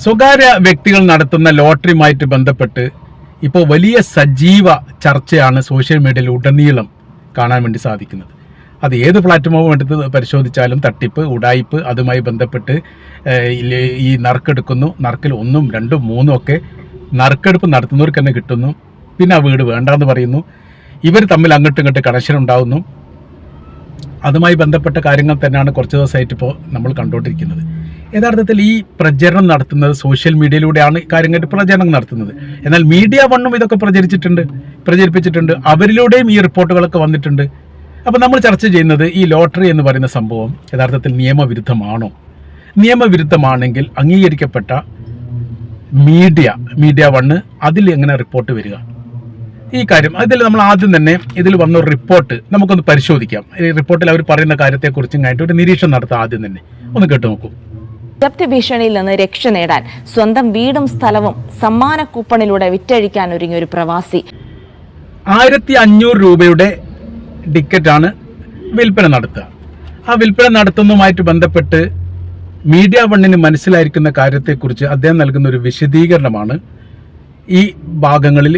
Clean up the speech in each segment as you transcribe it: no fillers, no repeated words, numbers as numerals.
സ്വകാര്യ വ്യക്തികൾ നടത്തുന്ന ലോട്ടറിയുമായിട്ട് ബന്ധപ്പെട്ട് ഇപ്പോൾ വലിയ സജീവ ചർച്ചയാണ് സോഷ്യൽ മീഡിയയിൽ ഉടനീളം കാണാൻ വേണ്ടി സാധിക്കുന്നത്. അത് ഏത് പ്ലാറ്റ്ഫോം എടുത്ത് പരിശോധിച്ചാലും തട്ടിപ്പ്, ഉടായിപ്പ്, അതുമായി ബന്ധപ്പെട്ട് ഈ നറുക്കെടുക്കുന്നു. നറുക്കിൽ 1, 2, 3 ഒക്കെ നറുക്കെടുപ്പ് നടത്തുന്നവർക്ക് തന്നെ കിട്ടുന്നു. പിന്നെ ആ വീട് വേണ്ടാന്ന് പറയുന്നു. ഇവർ തമ്മിൽ അങ്ങോട്ടും ഇങ്ങോട്ട് കണക്ഷൻ ഉണ്ടാകുന്നു. അതുമായി ബന്ധപ്പെട്ട കാര്യങ്ങൾ തന്നെയാണ് കുറച്ച് ദിവസമായിട്ട് ഇപ്പോൾ നമ്മൾ കണ്ടുകൊണ്ടിരിക്കുന്നത്. യഥാർത്ഥത്തിൽ ഈ പ്രചരണം നടത്തുന്നത് സോഷ്യൽ മീഡിയയിലൂടെയാണ് കാര്യമായിട്ട് പ്രചരണം നടത്തുന്നത്. എന്നാൽ മീഡിയ വണ്ണും ഇതൊക്കെ പ്രചരിപ്പിച്ചിട്ടുണ്ട്. അവരിലൂടെയും ഈ റിപ്പോർട്ടുകളൊക്കെ വന്നിട്ടുണ്ട്. അപ്പോൾ നമ്മൾ ചർച്ച ചെയ്യുന്നത് ഈ ലോട്ടറി എന്ന് പറയുന്ന സംഭവം യഥാർത്ഥത്തിൽ നിയമവിരുദ്ധമാണോ? നിയമവിരുദ്ധമാണെങ്കിൽ അംഗീകരിക്കപ്പെട്ട മീഡിയ വണ്ണ് അതിൽ എങ്ങനെ റിപ്പോർട്ട് വരിക? ഈ കാര്യം അതിൽ നമ്മൾ ആദ്യം തന്നെ ഇതിൽ വന്ന ഒരു റിപ്പോർട്ട് നമുക്കൊന്ന് പരിശോധിക്കാം. ഈ റിപ്പോർട്ടിൽ അവർ പറയുന്ന കാര്യത്തെക്കുറിച്ചും കഴിഞ്ഞിട്ട് ഒരു നിരീക്ഷണം നടത്താം. ആദ്യം തന്നെ ഒന്ന് കേട്ടു നോക്കൂ. ജപ്തി ഭീഷണിയിൽ നിന്ന് രക്ഷ നേടാൻ സ്വന്തം വീടും സ്ഥലവും സമ്മാന കൂപ്പണിലൂടെ വിറ്റഴിക്കാൻ ഒരുങ്ങിയ ഒരു പ്രവാസി 1500 രൂപയുടെ ടിക്കറ്റാണ് വിൽപ്പന നടത്തുക. ആ വിൽപ്പന നടത്തുന്നതുമായിട്ട് ബന്ധപ്പെട്ട് മീഡിയ വണ്ണിന് മനസ്സിലായിരിക്കുന്ന കാര്യത്തെക്കുറിച്ച് അദ്ദേഹം നൽകുന്ന ഒരു വിശദീകരണമാണ് ഈ ഭാഗങ്ങളിൽ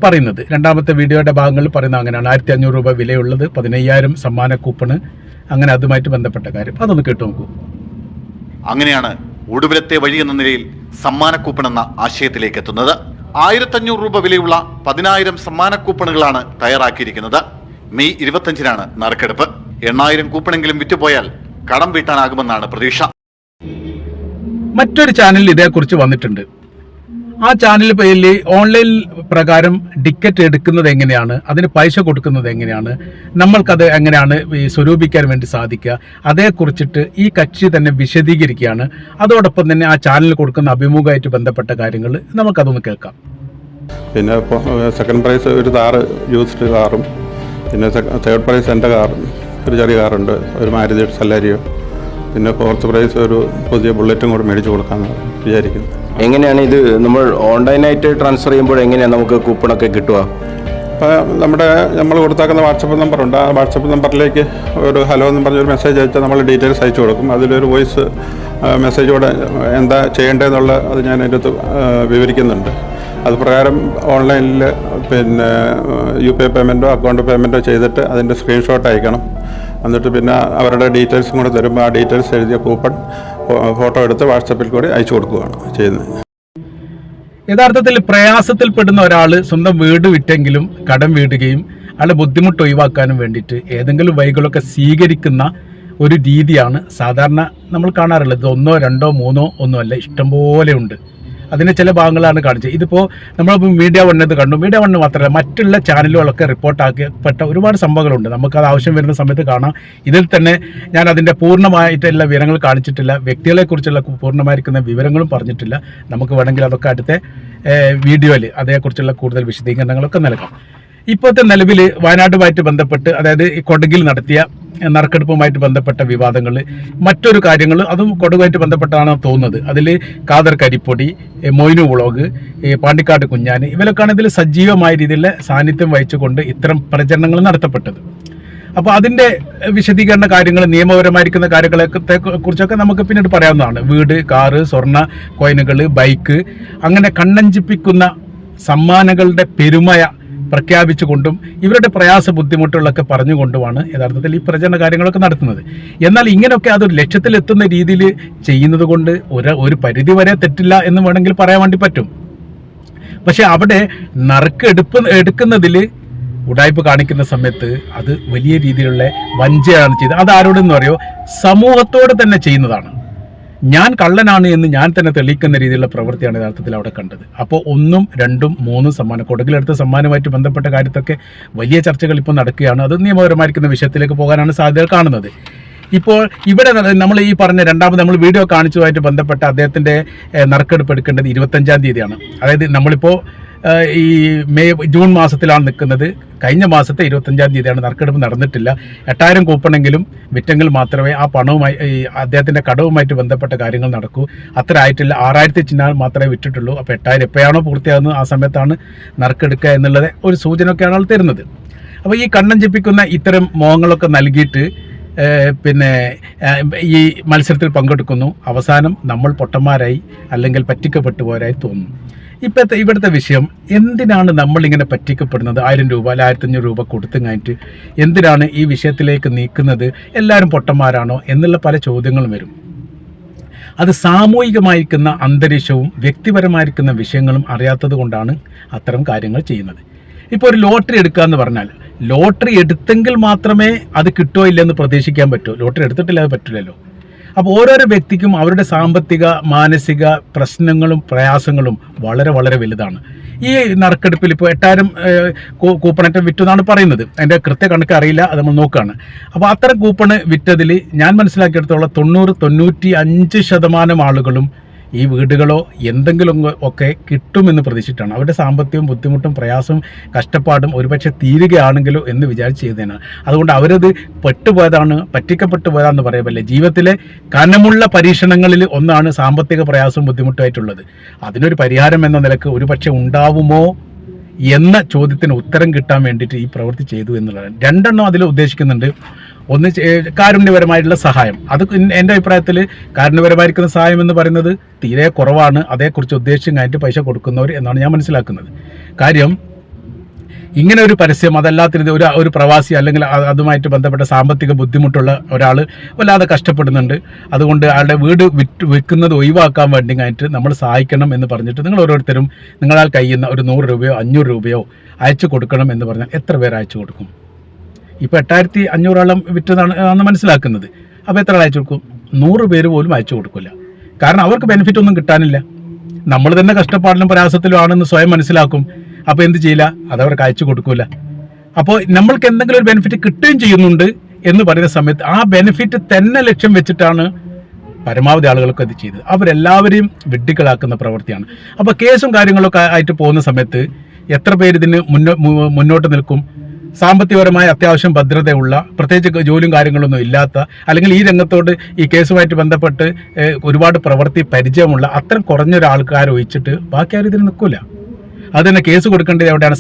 പറയുന്നത്. രണ്ടാമത്തെ വീഡിയോയുടെ ഭാഗങ്ങളിൽ പറയുന്നത് അങ്ങനെയാണ്. 1500 രൂപ വിലയുള്ളത്, 15000 സമ്മാന കൂപ്പണ്, അങ്ങനെ അതുമായിട്ട് ബന്ധപ്പെട്ട കാര്യം അതൊന്ന് കേട്ടു നോക്കൂ. അങ്ങനെയാണ് ഒടുവിലത്തെ വഴി എന്ന നിലയിൽ സമ്മാന കൂപ്പൺ എന്ന ആശയത്തിലേക്ക് എത്തുന്നത്. 1500 രൂപ വിലയുള്ള 10000 സമ്മാന കൂപ്പണുകളാണ് തയ്യാറാക്കിയിരിക്കുന്നത്. മെയ് 25-നാണ് നറുക്കെടുപ്പ്. 8000 കൂപ്പണെങ്കിലും വിറ്റുപോയാൽ കടം വീട്ടാനാകുമെന്നാണ് പ്രതീക്ഷ. മറ്റൊരു ചാനലിൽ ഇതേക്കുറിച്ച് വന്നിട്ടുണ്ട്. ആ ചാനൽ പേരിൽ ഓൺലൈൻ പ്രകാരം ടിക്കറ്റ് എടുക്കുന്നത് എങ്ങനെയാണ്, അതിന് പൈസ കൊടുക്കുന്നത് എങ്ങനെയാണ്, നമ്മൾക്കത് എങ്ങനെയാണ് സ്വരൂപിക്കാൻ വേണ്ടി സാധിക്കുക, അതേക്കുറിച്ചിട്ട് ഈ കക്ഷി തന്നെ വിശദീകരിക്കുകയാണ്. അതോടൊപ്പം തന്നെ ആ ചാനലിൽ കൊടുക്കുന്ന അഭിമുഖമായിട്ട് ബന്ധപ്പെട്ട കാര്യങ്ങൾ നമുക്കതൊന്ന് കേൾക്കാം. പിന്നെ സെക്കൻഡ് പ്രൈസ് ഒരു താറ് യൂസ്ഡ് കാറും, പിന്നെ തേർഡ് പ്രൈസ് എൻ്റെ കാറും, ഒരു ചെറിയ കാറുണ്ട്, ഒരു മാരുതി സല്ലാരിയോ, പിന്നെ ഫോർത്ത് പ്രൈസ് ഒരു പുതിയ ബുള്ളറ്റും കൂടെ മേടിച്ച് കൊടുക്കാമെന്ന് വിചാരിക്കുന്നു. എങ്ങനെയാണ് ഇത് നമ്മൾ ഓൺലൈനായിട്ട് ട്രാൻസ്ഫർ ചെയ്യുമ്പോൾ എങ്ങനെയാണ് നമുക്ക് കൂപ്പണൊക്കെ കിട്ടുക? അപ്പോൾ നമ്മൾ കൊടുത്താക്കുന്ന വാട്സപ്പ് നമ്പറുണ്ട്. ആ വാട്സപ്പ് നമ്പറിലേക്ക് ഒരു ഹലോ എന്ന് പറഞ്ഞൊരു മെസ്സേജ് അയച്ചാൽ നമ്മൾ ഡീറ്റെയിൽസ് അയച്ചു കൊടുക്കും. അതിലൊരു വോയിസ് മെസ്സേജോടെ എന്താ ചെയ്യേണ്ടതെന്നുള്ള അത് ഞാൻ അതിൻ്റെ അകത്ത് വിവരിക്കുന്നുണ്ട്. അത് പ്രകാരം ഓൺലൈനിൽ പിന്നെ UPI പേയ്മെൻറ്റോ അക്കൗണ്ട് പേയ്മെൻറ്റോ ചെയ്തിട്ട് അതിൻ്റെ സ്ക്രീൻഷോട്ട് അയക്കണം. എന്നിട്ട് പിന്നെ അവരുടെ ഡീറ്റെയിൽസും കൂടെ തരുമ്പോൾ ആ ഡീറ്റെയിൽസ് എഴുതിയ കൂപ്പൺ ഫോട്ടോ എടുത്ത് വാട്സപ്പിൽ കൂടി അയച്ചു കൊടുക്കുകയാണ് ചെയ്യുന്നത്. യഥാർത്ഥത്തിൽ പ്രയാസത്തിൽപ്പെടുന്ന ഒരാൾ സ്വന്തം വീട് വിറ്റെങ്കിലും കടം വീടുകയും അയാളുടെ ബുദ്ധിമുട്ട് ഒഴിവാക്കാനും വേണ്ടിയിട്ട് ഏതെങ്കിലും വഴികളൊക്കെ സ്വീകരിക്കുന്ന ഒരു രീതിയാണ് സാധാരണ നമ്മൾ കാണാറുള്ളത്. 1, 2, 3 ഒന്നുമല്ല, ഇഷ്ടംപോലെ ഉണ്ട്. അതിന് ചില ഭാഗങ്ങളാണ് കാണിച്ചത്. ഇതിപ്പോൾ നമ്മൾ മീഡിയ വണ്ണത് കണ്ടു. മീഡിയ വണ്ണ് മാത്രമല്ല, മറ്റുള്ള ചാനലുകളൊക്കെ റിപ്പോർട്ടാക്കപ്പെട്ട ഒരുപാട് സംഭവങ്ങളുണ്ട്. നമുക്കത് ആവശ്യം വരുന്ന സമയത്ത് കാണാം. ഇതിൽ തന്നെ ഞാൻ അതിൻ്റെ പൂർണ്ണമായിട്ടുള്ള വിവരങ്ങൾ കാണിച്ചിട്ടില്ല, വ്യക്തികളെക്കുറിച്ചുള്ള പൂർണ്ണമായിരിക്കുന്ന വിവരങ്ങളും പറഞ്ഞിട്ടില്ല. നമുക്ക് വേണമെങ്കിൽ അതൊക്കെ അടുത്ത വീഡിയോയിൽ അതേക്കുറിച്ചുള്ള കൂടുതൽ വിശദീകരണങ്ങളൊക്കെ നൽകാം. ഇപ്പോഴത്തെ നിലവിൽ വയനാട്ടുമായിട്ട് ബന്ധപ്പെട്ട്, അതായത് ഈ കൊടകിൽ നടത്തിയ നറുക്കെടുപ്പുമായിട്ട് ബന്ധപ്പെട്ട വിവാദങ്ങൾ, മറ്റൊരു കാര്യങ്ങൾ അതും കൊടകുമായിട്ട് ബന്ധപ്പെട്ടാണ് തോന്നുന്നത്. അതിൽ ഖാദർ കരിപ്പൊടി, മൊയ്നു വ്ളോഗ്, പാണ്ടിക്കാട് കുഞ്ഞാൻ, ഇവരൊക്കെയാണ് ഇതിൽ സജീവമായ രീതിയിലുള്ള സാന്നിധ്യം വഹിച്ചുകൊണ്ട് ഇത്തരം പ്രചരണങ്ങൾ നടത്തപ്പെട്ടത്. അപ്പോൾ അതിൻ്റെ വിശദീകരണ കാര്യങ്ങൾ, നിയമപരമായിരിക്കുന്ന കാര്യങ്ങളെ കുറിച്ചൊക്കെ നമുക്ക് പിന്നീട് പറയാവുന്നതാണ്. വീട്, കാറ്, സ്വർണ്ണ കോയിനുകൾ, ബൈക്ക്, അങ്ങനെ കണ്ണഞ്ചിപ്പിക്കുന്ന സമ്മാനങ്ങളുടെ പെരുമയ പ്രഖ്യാപിച്ചുകൊണ്ടും ഇവരുടെ പ്രയാസ ബുദ്ധിമുട്ടുകളൊക്കെ പറഞ്ഞുകൊണ്ടുമാണ് യഥാർത്ഥത്തിൽ ഈ പ്രചരണ കാര്യങ്ങളൊക്കെ നടത്തുന്നത്. എന്നാൽ ഇങ്ങനെയൊക്കെ അതൊരു ലക്ഷ്യത്തിലെത്തുന്ന രീതിയിൽ ചെയ്യുന്നത് കൊണ്ട് ഒരു പരിധി വരെ തെറ്റില്ല എന്ന് വേണമെങ്കിൽ പറയാൻ വേണ്ടി പറ്റും. പക്ഷെ അവിടെ എടുക്കുന്നതിൽ ഉടായ്പ കാണിക്കുന്ന സമയത്ത് അത് വലിയ രീതിയിലുള്ള വഞ്ചനയാണ് ചെയ്തത്. അത് ആരോടെന്ന് പറയോ, സമൂഹത്തോട് തന്നെ ചെയ്യുന്നതാണ്. ഞാൻ കള്ളനാണ് എന്ന് ഞാൻ തന്നെ തെളിയിക്കുന്ന രീതിയിലുള്ള പ്രവൃത്തിയാണ് യഥാർത്ഥത്തിൽ അവിടെ കണ്ടത്. അപ്പോൾ 1, 2, 3 സമ്മാനം, കൊടകിലെടുത്ത സമ്മാനമായിട്ട് ബന്ധപ്പെട്ട കാര്യത്തൊക്കെ വലിയ ചർച്ചകൾ ഇപ്പോൾ നടക്കുകയാണ്. അത് നിയമപരമായിരിക്കുന്ന വിഷയത്തിലേക്ക് പോകാനാണ് സാധ്യതകൾ കാണുന്നത്. ഇപ്പോൾ ഇവിടെ നമ്മൾ ഈ പറഞ്ഞ രണ്ടാമത് നമ്മൾ വീഡിയോ കാണിച്ചതുമായിട്ട് ബന്ധപ്പെട്ട അദ്ദേഹത്തിൻ്റെ നറുക്കെടുപ്പ് എടുക്കേണ്ടത് 25-ാം തീയതിയാണ്. അതായത് നമ്മളിപ്പോൾ ഈ ജൂൺ മാസത്തിലാണ് നിൽക്കുന്നത്. കഴിഞ്ഞ മാസത്തെ 25-ാം തീയതിയാണ് നറുക്കെടുപ്പ് നടന്നിട്ടില്ല. 8000 കൂപ്പണെങ്കിലും വിറ്റെങ്കിൽ മാത്രമേ ആ പണവുമായി അദ്ദേഹത്തിൻ്റെ കടവുമായിട്ട് ബന്ധപ്പെട്ട കാര്യങ്ങൾ നടക്കൂ. അത്ര ആയിട്ടില്ല. 6000 ചിഹ്നം മാത്രമേ വിറ്റിട്ടുള്ളൂ. അപ്പോൾ 8000 എപ്പോഴാണോ പൂർത്തിയാകുന്നത് ആ സമയത്താണ് നറുക്കെടുക്കുക എന്നുള്ളത് ഒരു സൂചനയൊക്കെയാണ് ആൾ തരുന്നത്. അപ്പോൾ ഈ കണ്ണഞ്ചിപ്പിക്കുന്ന ഇത്തരം മോഹങ്ങളൊക്കെ നൽകിയിട്ട് പിന്നെ ഈ മത്സരത്തിൽ പങ്കെടുക്കുന്നു, അവസാനം നമ്മൾ പൊട്ടന്മാരായി അല്ലെങ്കിൽ പറ്റിക്കപ്പെട്ടുപോരായി തോന്നുന്നു. ഇവിടുത്തെ വിഷയം എന്തിനാണ് നമ്മളിങ്ങനെ പറ്റിക്കപ്പെടുന്നത്? 1000 രൂപ അല്ല 1500 രൂപ കൊടുത്തും കഴിഞ്ഞിട്ട് എന്തിനാണ് ഈ വിഷയത്തിലേക്ക് നീക്കുന്നത്? എല്ലാവരും പൊട്ടന്മാരാണോ എന്നുള്ള പല ചോദ്യങ്ങളും വരും. അത് സാമൂഹികമായിരിക്കുന്ന അന്തരീക്ഷവും വ്യക്തിപരമായിരിക്കുന്ന വിഷയങ്ങളും അറിയാത്തത് കൊണ്ടാണ് അത്തരം കാര്യങ്ങൾ ചെയ്യുന്നത്. ഇപ്പോൾ ഒരു ലോട്ടറി എടുക്കുക എന്ന് പറഞ്ഞാൽ ലോട്ടറി എടുത്തെങ്കിൽ മാത്രമേ അത് കിട്ടുമോ ഇല്ലെന്ന് പ്രതീക്ഷിക്കാൻ പറ്റൂ. ലോട്ടറി എടുത്തിട്ടില്ല അത് പറ്റില്ലല്ലോ. അപ്പോൾ ഓരോരോ വ്യക്തിക്കും അവരുടെ സാമ്പത്തിക മാനസിക പ്രശ്നങ്ങളും പ്രയാസങ്ങളും വളരെ വളരെ വലുതാണ്. ഈ നറുക്കെടുപ്പിൽ ഇപ്പോൾ 8000 കൂപ്പണേറ്റം വിറ്റു എന്നാണ് പറയുന്നത്. അതിൻ്റെ കൃത്യ കണക്ക് അറിയില്ല, അത് നമ്മൾ നോക്കുകയാണ്. അപ്പോൾ അത്തരം കൂപ്പണ് വിറ്റതിൽ ഞാൻ മനസ്സിലാക്കിയെടുത്തോളം 90-95% ആളുകളും ഈ വീടുകളോ എന്തെങ്കിലും ഒക്കെ കിട്ടുമെന്ന് പ്രതീക്ഷിച്ചിട്ടാണ്. അവരുടെ സാമ്പത്തികവും ബുദ്ധിമുട്ടും പ്രയാസവും കഷ്ടപ്പാടും ഒരുപക്ഷെ തീരുകയാണെങ്കിലോ എന്ന് വിചാരിച്ച് ചെയ്തതാണ്. അതുകൊണ്ട് അവരത് പെട്ടുപോയതാണ്, പറ്റിക്കപ്പെട്ടു പോയതാണെന്ന് പറയല്ലേ. ജീവിതത്തിലെ കനമുള്ള പരീക്ഷണങ്ങളിൽ ഒന്നാണ് സാമ്പത്തിക പ്രയാസവും ബുദ്ധിമുട്ടുമായിട്ടുള്ളത്. അതിനൊരു പരിഹാരം എന്ന നിലക്ക് ഒരുപക്ഷെ ഉണ്ടാവുമോ എന്ന ചോദ്യത്തിന് ഉത്തരം കിട്ടാൻ വേണ്ടിയിട്ട് ഈ പ്രവൃത്തി ചെയ്തു എന്നുള്ളതാണ്. 2 എണ്ണം അതിൽ ഉദ്ദേശിക്കുന്നുണ്ട്. ഒന്ന് കാരുണ്യപരമായിട്ടുള്ള സഹായം. അത് എൻ്റെ അഭിപ്രായത്തിൽ കാരുണ്യപരമായിരിക്കുന്ന സഹായം എന്ന് പറയുന്നത് തീരെ കുറവാണ്. അതേക്കുറിച്ച് ഉദ്ദേശിച്ചും കഴിഞ്ഞിട്ട് പൈസ കൊടുക്കുന്നവർ എന്നാണ് ഞാൻ മനസ്സിലാക്കുന്നത്. കാര്യം ഇങ്ങനെ ഒരു പരസ്യം അതല്ലാത്തിരുത് ഒരു പ്രവാസി അല്ലെങ്കിൽ അതുമായിട്ട് ബന്ധപ്പെട്ട സാമ്പത്തിക ബുദ്ധിമുട്ടുള്ള ഒരാൾ വല്ലാതെ കഷ്ടപ്പെടുന്നുണ്ട്, അതുകൊണ്ട് അയാളുടെ വീട് വിൽക്കുന്നത് ഒഴിവാക്കാൻ വേണ്ടി കഴിഞ്ഞിട്ട് നമ്മൾ സഹായിക്കണം എന്ന് പറഞ്ഞിട്ട് നിങ്ങൾ ഓരോരുത്തരും നിങ്ങളാൽ കഴിയുന്ന ഒരു 100 രൂപയോ 500 രൂപയോ അയച്ചു കൊടുക്കണം എന്ന് പറഞ്ഞാൽ എത്ര പേർ അയച്ചു കൊടുക്കും? ഇപ്പോൾ 8500 വിറ്റതാണ് മനസ്സിലാക്കുന്നത്. അപ്പോൾ എത്ര അയച്ചു കൊടുക്കും? 100 പേര് പോലും അയച്ചു കൊടുക്കില്ല. കാരണം അവർക്ക് ബെനിഫിറ്റ് ഒന്നും കിട്ടാനില്ല. നമ്മൾ തന്നെ കഷ്ടപ്പാടിലും പ്രയാസത്തിലും ആണെന്ന് സ്വയം മനസ്സിലാക്കും. അപ്പോൾ എന്ത് ചെയ്യില്ല? അതവർക്ക് അയച്ചു കൊടുക്കില്ല. അപ്പോൾ നമ്മൾക്ക് എന്തെങ്കിലും ഒരു ബെനിഫിറ്റ് കിട്ടുകയും ചെയ്യുന്നുണ്ട് എന്ന് പറയുന്ന സമയത്ത് ആ ബെനിഫിറ്റ് തന്നെ ലക്ഷ്യം വെച്ചിട്ടാണ് പരമാവധി ആളുകൾക്ക് അത് ചെയ്തത്. അവരെല്ലാവരെയും വിഡ്ഢികളാക്കുന്ന പ്രവൃത്തിയാണ്. അപ്പോൾ കേസും കാര്യങ്ങളൊക്കെ ആയിട്ട് പോകുന്ന സമയത്ത് എത്ര പേര് ഇതിന് മുന്നോട്ട് നിൽക്കും? സാമ്പത്തികപരമായ അത്യാവശ്യം ഭദ്രതയുള്ള, പ്രത്യേകിച്ച് ജോലിയും കാര്യങ്ങളൊന്നും ഇല്ലാത്ത, അല്ലെങ്കിൽ ഈ രംഗത്തോട് ഈ കേസുമായിട്ട് ബന്ധപ്പെട്ട് ഒരുപാട് പ്രവൃത്തി പരിചയമുള്ള അത്തരം കുറഞ്ഞൊരാൾക്കാർ ഒഴിച്ചിട്ട് ബാക്കി ആരും ഇതിന് നിൽക്കില്ല. അത് തന്നെ കേസ് കൊടുക്കേണ്ടത് എവിടെയാണ്?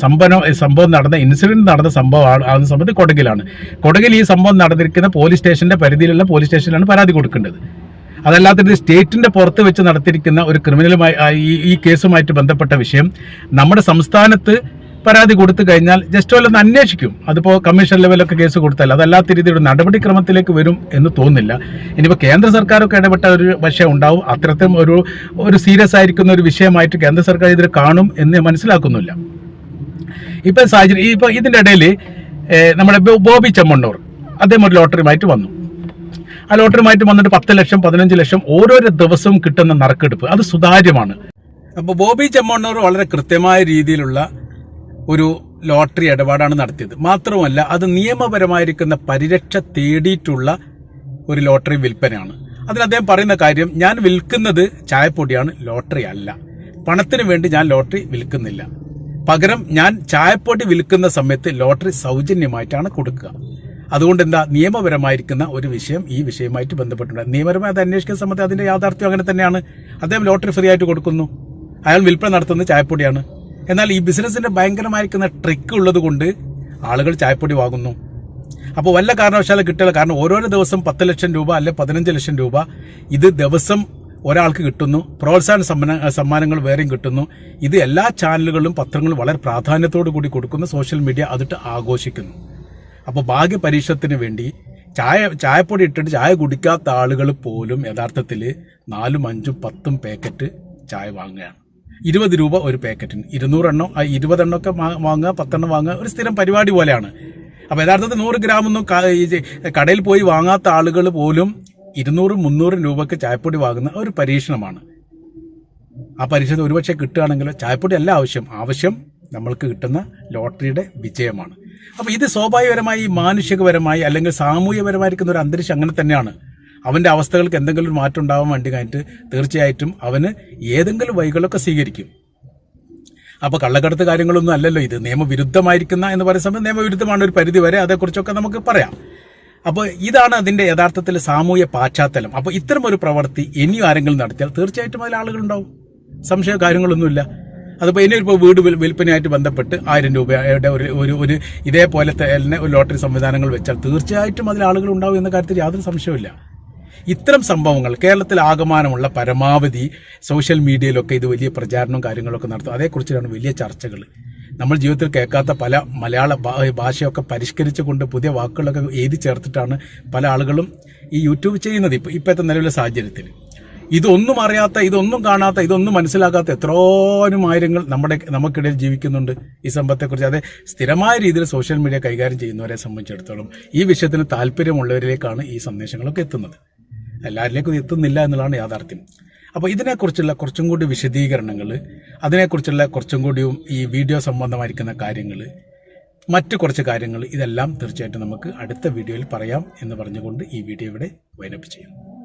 സംഭവം നടന്ന ഇൻസിഡന്റ് നടന്ന സംഭവമാണ്. ആ സമയത്ത് കൊടകിലാണ്. കൊടകിൽ ഈ സംഭവം നടന്നിരിക്കുന്ന പോലീസ് സ്റ്റേഷന്റെ പരിധിയിലുള്ള പോലീസ് സ്റ്റേഷനിലാണ് പരാതി കൊടുക്കേണ്ടത്. അതല്ലാത്തത് സ്റ്റേറ്റിന്റെ പുറത്ത് വെച്ച് നടത്തിയിരിക്കുന്ന ഒരു ക്രിമിനലുമായി ഈ കേസുമായിട്ട് ബന്ധപ്പെട്ട വിഷയം നമ്മുടെ സംസ്ഥാനത്ത് പരാതി കൊടുത്തു കഴിഞ്ഞാൽ ജസ്റ്റ് വല്ലൊന്ന് അന്വേഷിക്കും. അതിപ്പോൾ കമ്മീഷൻ ലെവലൊക്കെ കേസ് കൊടുത്താൽ അതല്ലാത്ത രീതിയിൽ നടപടിക്രമത്തിലേക്ക് വരും എന്ന് തോന്നുന്നില്ല. ഇനിയിപ്പോൾ കേന്ദ്ര സർക്കാരൊക്കെ ഇടപെട്ട ഒരു വിഷയം ഉണ്ടാവും. അത്തരത്തിലും ഒരു സീരിയസ് ആയിരിക്കുന്ന ഒരു വിഷയമായിട്ട് കേന്ദ്ര സർക്കാർ ഇതിൽ കാണും എന്ന് മനസ്സിലാക്കുന്നില്ല. ഇപ്പം സാഹചര്യം ഇപ്പോൾ ഇതിൻ്റെ ഇടയിൽ നമ്മുടെ ബോബി ചെമ്മണ്ണൂർ അദ്ദേഹം ഒരു ലോട്ടറിയുമായിട്ട് വന്നു. ആ ലോട്ടറിയുമായിട്ട് വന്നിട്ട് 10 ലക്ഷം 15 ലക്ഷം ഓരോരോ ദിവസവും കിട്ടുന്ന നറുക്കെടുപ്പ് അത് സുതാര്യമാണ്. അപ്പോൾ ബോബി ചെമ്മണ്ണൂർ വളരെ കൃത്യമായ രീതിയിലുള്ള ഒരു ലോട്ടറി ഇടപാടാണ് നടത്തിയത്. മാത്രമല്ല അത് നിയമപരമായിരിക്കുന്ന പരിരക്ഷ തേടിയിട്ടുള്ള ഒരു ലോട്ടറി വിൽപ്പനയാണ്. അതിന് അദ്ദേഹം പറയുന്ന കാര്യം, ഞാൻ വിൽക്കുന്നത് ചായപ്പൊടിയാണ്, ലോട്ടറി അല്ല. പണത്തിന് വേണ്ടി ഞാൻ ലോട്ടറി വിൽക്കുന്നില്ല. പകരം ഞാൻ ചായപ്പൊടി വിൽക്കുന്ന സമയത്ത് ലോട്ടറി സൗജന്യമായിട്ടാണ് കൊടുക്കുക. അതുകൊണ്ട് എന്താ നിയമപരമായിരിക്കുന്ന ഒരു വിഷയം ഈ വിഷയമായിട്ട് ബന്ധപ്പെട്ടുണ്ട്. നിയമപരമായി അത് അന്വേഷിക്കുന്ന സമയത്ത് അതിന്റെ യാഥാർത്ഥ്യം അങ്ങനെ തന്നെയാണ്. അദ്ദേഹം ലോട്ടറി ഫ്രീ ആയിട്ട് കൊടുക്കുന്നു. അയാൾ വിൽപ്പന നടത്തുന്നത് ചായപ്പൊടിയാണ്. എന്നാൽ ഈ ബിസിനസിന്റെ ഭയങ്കരമായിരിക്കുന്ന ട്രിക്ക് ഉള്ളത് കൊണ്ട് ആളുകൾ ചായപ്പൊടി വാങ്ങുന്നു. അപ്പോൾ വല്ല കാരണവശാലും കിട്ടില്ല. കാരണം ഓരോരോ ദിവസം 10 ലക്ഷം രൂപ അല്ലെ 15 ലക്ഷം രൂപ ഇത് ദിവസം ഒരാൾക്ക് കിട്ടുന്നു. പ്രോത്സാഹന സമ്മാനങ്ങൾ വേറെയും കിട്ടുന്നു. ഇത് എല്ലാ ചാനലുകളിലും പത്രങ്ങളും വളരെ പ്രാധാന്യത്തോടു കൂടി കൊടുക്കുന്നു. സോഷ്യൽ മീഡിയ അതിട്ട് ആഘോഷിക്കുന്നു. അപ്പോൾ ഭാഗ്യ പരീക്ഷണത്തിന് വേണ്ടി ചായപ്പൊടി ഇട്ടിട്ട് ചായ കുടിക്കാത്ത ആളുകൾ പോലും യഥാർത്ഥത്തിൽ 4, 5, 10 പാക്കറ്റ് ചായ വാങ്ങുകയാണ്. 20 രൂപ ഒരു പാക്കറ്റിന് 200 എണ്ണം 20 എണ്ണമൊക്കെ വാങ്ങുക, 10 എണ്ണം വാങ്ങുക ഒരു സ്ഥിരം പരിപാടി പോലെയാണ്. അപ്പോൾ യഥാർത്ഥത്തിൽ 100 ഗ്രാമൊന്നും കടയിൽ പോയി വാങ്ങാത്ത ആളുകൾ പോലും 200-300 രൂപയ്ക്ക് ചായപ്പൊടി വാങ്ങുന്ന ഒരു പരീക്ഷണമാണ്. ആ പരീക്ഷണത്തിൽ ഒരുപക്ഷെ കിട്ടുകയാണെങ്കിലോ ചായപ്പൊടി അല്ല ആവശ്യം നമ്മൾക്ക് കിട്ടുന്ന ലോട്ടറിയുടെ വിജയമാണ്. അപ്പോൾ ഇത് സ്വാഭാവികപരമായി മാനുഷികപരമായി അല്ലെങ്കിൽ സാമൂഹ്യപരമായിരിക്കുന്ന ഒരു അന്തരീക്ഷം അങ്ങനെ തന്നെയാണ്. അവൻ്റെ അവസ്ഥകൾക്ക് എന്തെങ്കിലും ഒരു മാറ്റം ഉണ്ടാവാൻ വേണ്ടി കഴിഞ്ഞിട്ട് തീർച്ചയായിട്ടും അവന് ഏതെങ്കിലും വഴികളൊക്കെ സ്വീകരിക്കും. അപ്പോൾ കള്ളക്കടത്ത് കാര്യങ്ങളൊന്നും അല്ലല്ലോ ഇത്. നിയമവിരുദ്ധമായിരിക്കുന്ന എന്ന് പറയുന്ന സമയത്ത് നിയമവിരുദ്ധമാണ് ഒരു പരിധി വരെ, അതേക്കുറിച്ചൊക്കെ നമുക്ക് പറയാം. അപ്പോൾ ഇതാണ് അതിൻ്റെ യഥാർത്ഥത്തിൽ സാമൂഹ്യ പാശ്ചാത്തലം. അപ്പോൾ ഇത്തരം ഒരു പ്രവൃത്തി ഇനിയും ആരെങ്കിലും നടത്തിയാൽ തീർച്ചയായിട്ടും അതിൽ ആളുകളുണ്ടാവും, സംശയ കാര്യങ്ങളൊന്നുമില്ല. അതിപ്പോൾ ഇനിയിപ്പോൾ വീട് വിൽപ്പനയായിട്ട് ബന്ധപ്പെട്ട് 1000 രൂപയുടെ ഒരു ഇതേപോലത്തെ ഒരു ലോട്ടറി സംവിധാനങ്ങൾ വെച്ചാൽ തീർച്ചയായിട്ടും അതിൽ ആളുകൾ ഉണ്ടാവും എന്ന കാര്യത്തിൽ യാതൊരു സംശയവുമില്ല. ഇത്തരം സംഭവങ്ങൾ കേരളത്തിൽ ആകമാനമുള്ള പരമാവധി സോഷ്യൽ മീഡിയയിലൊക്കെ ഇത് വലിയ പ്രചാരണവും കാര്യങ്ങളൊക്കെ നടത്തും. അതേക്കുറിച്ചാണ് വലിയ ചർച്ചകൾ. നമ്മൾ ജീവിതത്തിൽ കേൾക്കാത്ത പല മലയാള ഭാഷയൊക്കെ പരിഷ്കരിച്ചുകൊണ്ട് പുതിയ വാക്കുകളൊക്കെ എഴുതി ചേർത്തിട്ടാണ് പല ആളുകളും ഈ യൂട്യൂബ് ചെയ്യുന്നത്. ഇപ്പോഴത്തെ നിലവിലെ സാഹചര്യത്തിൽ ഇതൊന്നും അറിയാത്ത, ഇതൊന്നും കാണാത്ത, ഇതൊന്നും മനസ്സിലാക്കാത്ത എത്രോനും ആയിരങ്ങൾ നമുക്കിടയിൽ ജീവിക്കുന്നുണ്ട് ഈ സംഭവത്തെക്കുറിച്ച്. അതെ, സ്ഥിരമായ രീതിയിൽ സോഷ്യൽ മീഡിയ കൈകാര്യം ചെയ്യുന്നവരെ സംബന്ധിച്ചിടത്തോളം ഈ വിഷയത്തിന് താല്പര്യമുള്ളവരിലേക്കാണ് ഈ സന്ദേശങ്ങളൊക്കെ എത്തുന്നത്. എല്ലാവരിലേക്കും എത്തുന്നില്ല എന്നുള്ളതാണ് യാഥാർത്ഥ്യം. അപ്പോൾ ഇതിനെക്കുറിച്ചുള്ള കുറച്ചും കൂടി വിശദീകരണങ്ങൾ, അതിനെക്കുറിച്ചുള്ള കുറച്ചും കൂടിയും ഈ വീഡിയോ സംബന്ധമായിരിക്കുന്ന കാര്യങ്ങൾ, മറ്റു കുറച്ച് കാര്യങ്ങൾ, ഇതെല്ലാം തീർച്ചയായിട്ടും നമുക്ക് അടുത്ത വീഡിയോയിൽ പറയാം എന്ന് പറഞ്ഞുകൊണ്ട് ഈ വീഡിയോ ഇവിടെ വൈൻഡപ്പ് ചെയ്യാം.